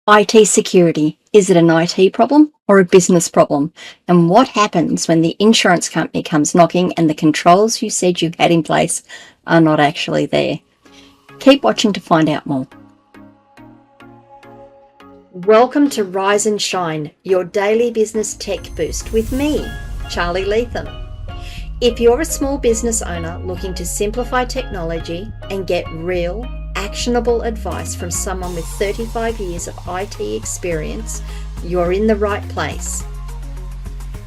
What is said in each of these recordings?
IT security, is it an IT problem or a business problem? And what happens when the insurance company comes knocking and the controls you said you had in place are not actually there? Keep watching to find out more. Welcome to Rise and Shine, your daily business tech boost with me, Charly Leetham. If you're a small business owner looking to simplify technology and get real, actionable advice from someone with 35 years of IT experience, you're in the right place.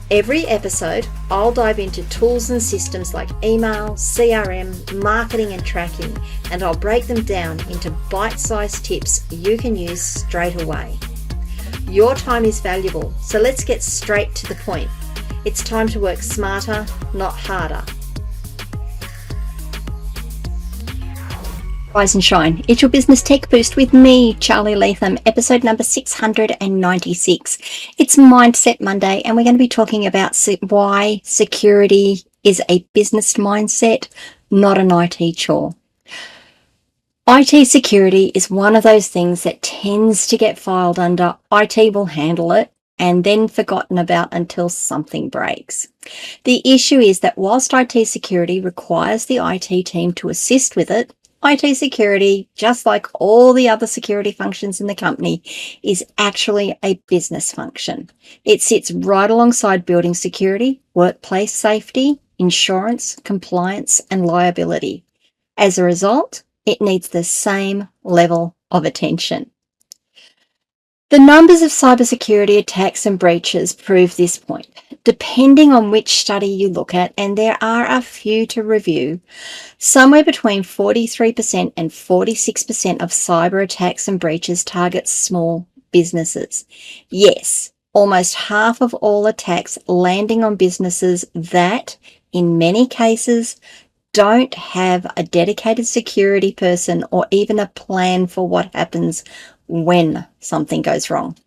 Every episode, I'll dive into tools and systems like email, CRM, marketing and tracking, and I'll break them down into bite-sized tips you can use straight away. Your time is valuable, so let's get straight to the point. It's time to work smarter, not harder. Rise and Shine. It's your business tech boost with me, Charly Leetham, episode number 696. It's Mindset Monday, and we're going to be talking about why security is a business mindset, not an IT chore. IT security is one of those things that tends to get filed under IT will handle it and then forgotten about until something breaks. The issue is that whilst IT security requires the IT team to assist with it, IT security, just like all the other security functions in the company, is actually a business function. It sits right alongside building security, workplace safety, insurance, compliance, and liability. As a result, it needs the same level of attention. The numbers of cybersecurity attacks and breaches prove this point. Depending on which study you look at, and there are a few to review, somewhere between 43% and 46% of cyber attacks and breaches target small businesses. Yes, almost half of all attacks landing on businesses that, in many cases, don't have a dedicated security person or even a plan for what happens when something goes wrong.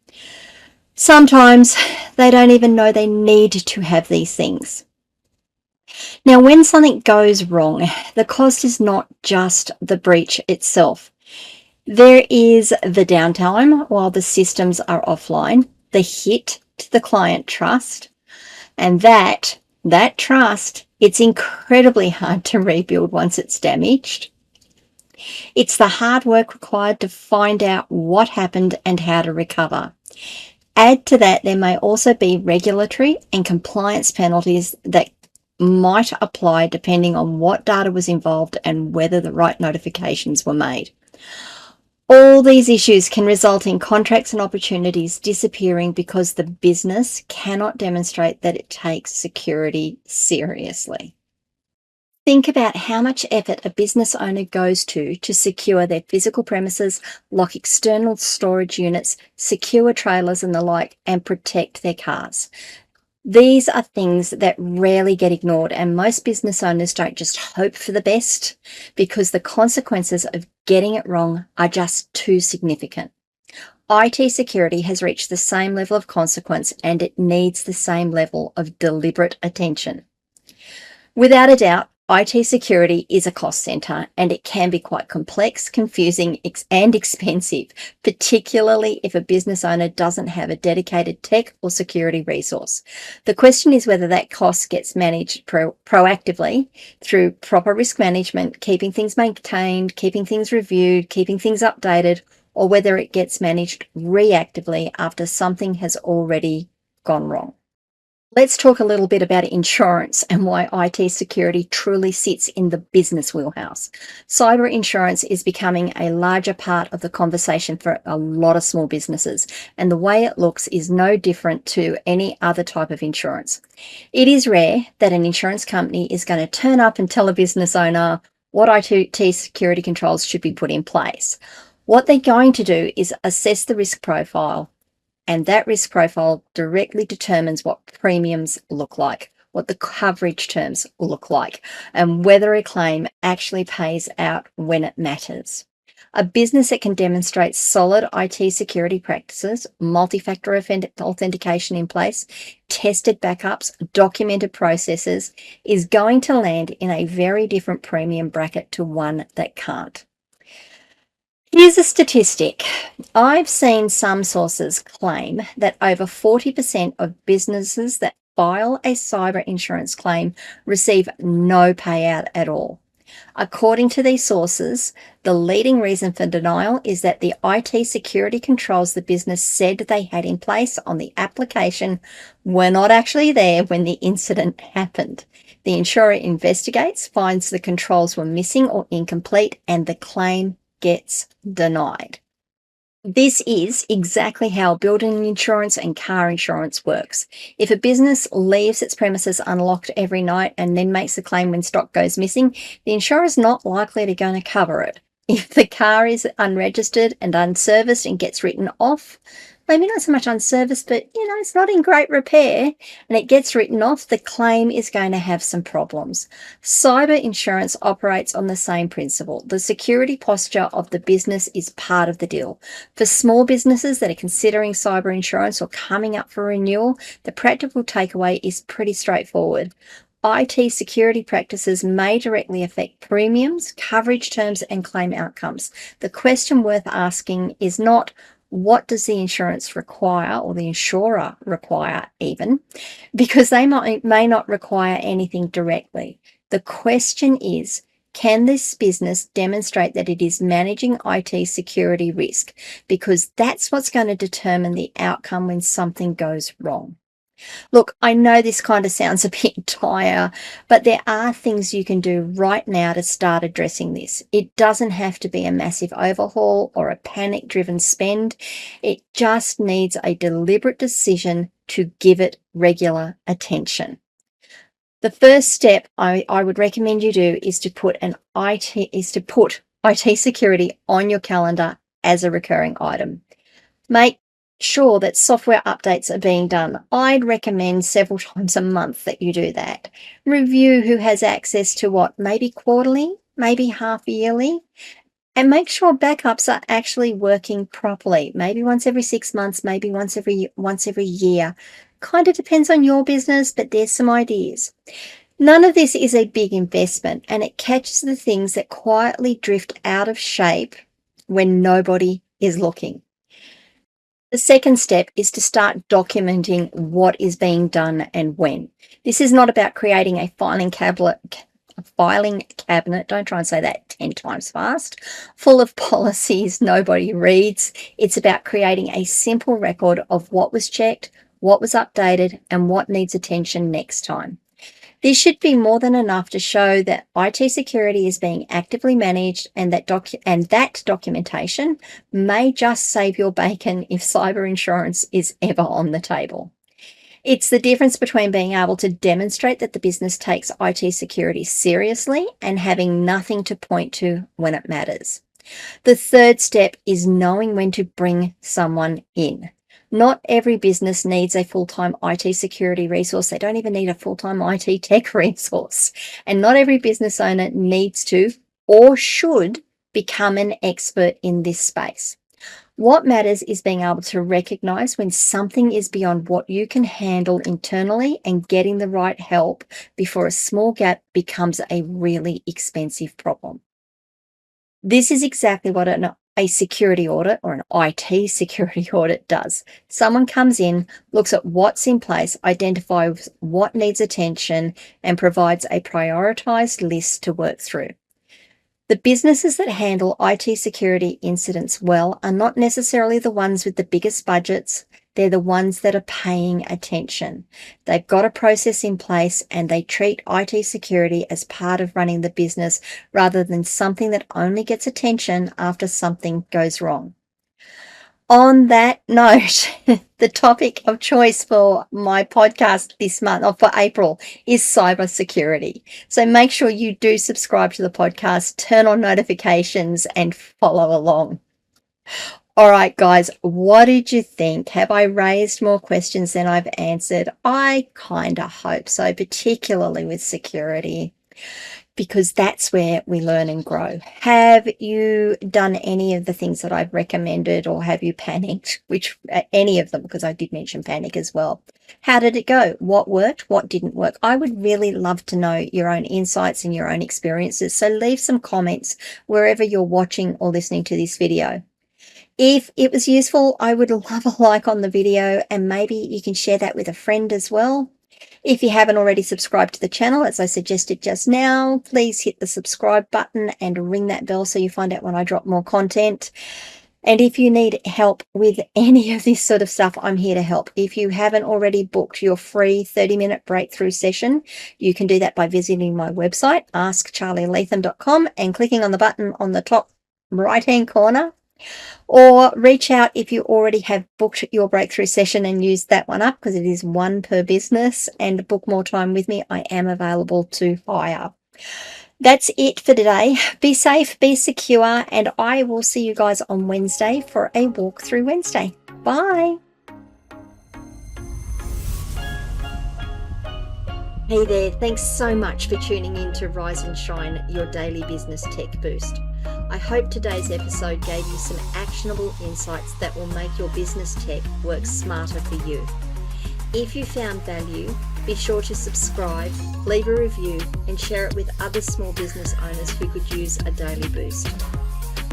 Sometimes they don't even know they need to have these things. Now, when something goes wrong, the cost is not just the breach itself. There is the downtime while the systems are offline, the hit to the client trust, and that trust, it's incredibly hard to rebuild once it's damaged. It's the hard work required to find out what happened and how to recover. Add to that, there may also be regulatory and compliance penalties that might apply depending on what data was involved and whether the right notifications were made. All these issues can result in contracts and opportunities disappearing because the business cannot demonstrate that it takes security seriously. Think about how much effort a business owner goes to secure their physical premises, lock external storage units, secure trailers and the like, and protect their cars. These are things that rarely get ignored, and most business owners don't just hope for the best because the consequences of getting it wrong are just too significant. IT security has reached the same level of consequence, and it needs the same level of deliberate attention. Without a doubt, IT security is a cost center, and it can be quite complex, confusing, and expensive, particularly if a business owner doesn't have a dedicated tech or security resource. The question is whether that cost gets managed proactively through proper risk management, keeping things maintained, keeping things reviewed, keeping things updated, or whether it gets managed reactively after something has already gone wrong. Let's talk a little bit about insurance and why IT security truly sits in the business wheelhouse. Cyber insurance is becoming a larger part of the conversation for a lot of small businesses, and the way it looks is no different to any other type of insurance. It is rare that an insurance company is going to turn up and tell a business owner what IT security controls should be put in place. What they're going to do is assess the risk profile, and that risk profile directly determines what premiums look like, what the coverage terms look like, and whether a claim actually pays out when it matters. A business that can demonstrate solid IT security practices, multi-factor authentication in place, tested backups, documented processes, is going to land in a very different premium bracket to one that can't. Here's a statistic. I've seen some sources claim that over 40% of businesses that file a cyber insurance claim receive no payout at all. According to these sources, the leading reason for denial is that the IT security controls the business said they had in place on the application were not actually there when the incident happened. The insurer investigates, finds the controls were missing or incomplete, and the claim gets denied. This is exactly how building insurance and car insurance works. If a business leaves its premises unlocked every night and then makes a claim when stock goes missing, the insurer is not likely to going to cover it. If the car is unregistered and unserviced and gets written off, maybe not so much unserviced, but it's not in great repair and it gets written off, the claim is going to have some problems. Cyber insurance operates on the same principle. The security posture of the business is part of the deal. For small businesses that are considering cyber insurance or coming up for renewal, the practical takeaway is pretty straightforward. IT security practices may directly affect premiums, coverage terms, and claim outcomes. The question worth asking is not what does the insurance require, or the insurer require even, because they may not require anything directly. The question is, can this business demonstrate that it is managing IT security risk? Because that's what's going to determine the outcome when something goes wrong. Look, I know this kind of sounds a bit dire, but there are things you can do right now to start addressing this. It doesn't have to be a massive overhaul or a panic-driven spend. It just needs a deliberate decision to give it regular attention. The first step I would recommend you do is to put IT security on your calendar as a recurring item. Make sure that software updates are being done. I'd recommend several times a month that you do that. Review who has access to what, maybe quarterly, maybe half yearly, and make sure backups are actually working properly. Maybe once every 6 months, maybe once every year. Kind of depends on your business, but there's some ideas. None of this is a big investment, and it catches the things that quietly drift out of shape when nobody is looking. The second step is to start documenting what is being done and when. This is not about creating a filing cabinet, don't try and say that 10 times fast, full of policies nobody reads. It's about creating a simple record of what was checked, what was updated, and what needs attention next time. This should be more than enough to show that IT security is being actively managed, and that documentation may just save your bacon if cyber insurance is ever on the table. It's the difference between being able to demonstrate that the business takes IT security seriously and having nothing to point to when it matters. The third step is knowing when to bring someone in. Not every business needs a full-time IT security resource. They don't even need a full-time IT tech resource. And not every business owner needs to or should become an expert in this space. What matters is being able to recognize when something is beyond what you can handle internally and getting the right help before a small gap becomes a really expensive problem. This is exactly what a security audit or an IT security audit does. Someone comes in, looks at what's in place, identifies what needs attention, and provides a prioritized list to work through. The businesses that handle IT security incidents well are not necessarily the ones with the biggest budgets. They're the ones that are paying attention. They've got a process in place and they treat IT security as part of running the business rather than something that only gets attention after something goes wrong. On that note, the topic of choice for my podcast this month, or for April, is cybersecurity. So make sure you do subscribe to the podcast, turn on notifications, and follow along. All right, guys, what did you think? Have I raised more questions than I've answered? I kind of hope so, particularly with security. because that's where we learn and grow. Have you done any of the things that I've recommended, or have you panicked? Which any of them, because I did mention panic as well. How did it go? What worked? What didn't work? I would really love to know your own insights and your own experiences. So leave some comments wherever you're watching or listening to this video. If it was useful, I would love a like on the video, and maybe you can share that with a friend as well. If you haven't already subscribed to the channel, as I suggested just now, please hit the subscribe button and ring that bell so you find out when I drop more content. And if you need help with any of this sort of stuff, I'm here to help. If you haven't already booked your free 30-minute breakthrough session, you can do that by visiting my website, askcharlyleetham.com, and clicking on the button on the top right-hand corner. Or reach out if you already have booked your breakthrough session and used that one up, because it is one per business, and book more time with me. I am available to hire. That's it for today. Be safe, be secure, and I will see you guys on Wednesday for a walkthrough Wednesday. Bye. Hey there, thanks so much for tuning in to Rise and Shine, your daily business tech boost. I hope today's episode gave you some actionable insights that will make your business tech work smarter for you. If you found value, be sure to subscribe, leave a review, and share it with other small business owners who could use a daily boost.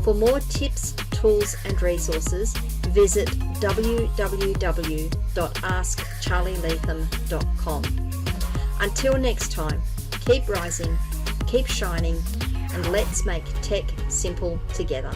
For more tips, tools, and resources, visit www.askcharlyleetham.com. Until next time, keep rising, keep shining, and let's make tech simple together.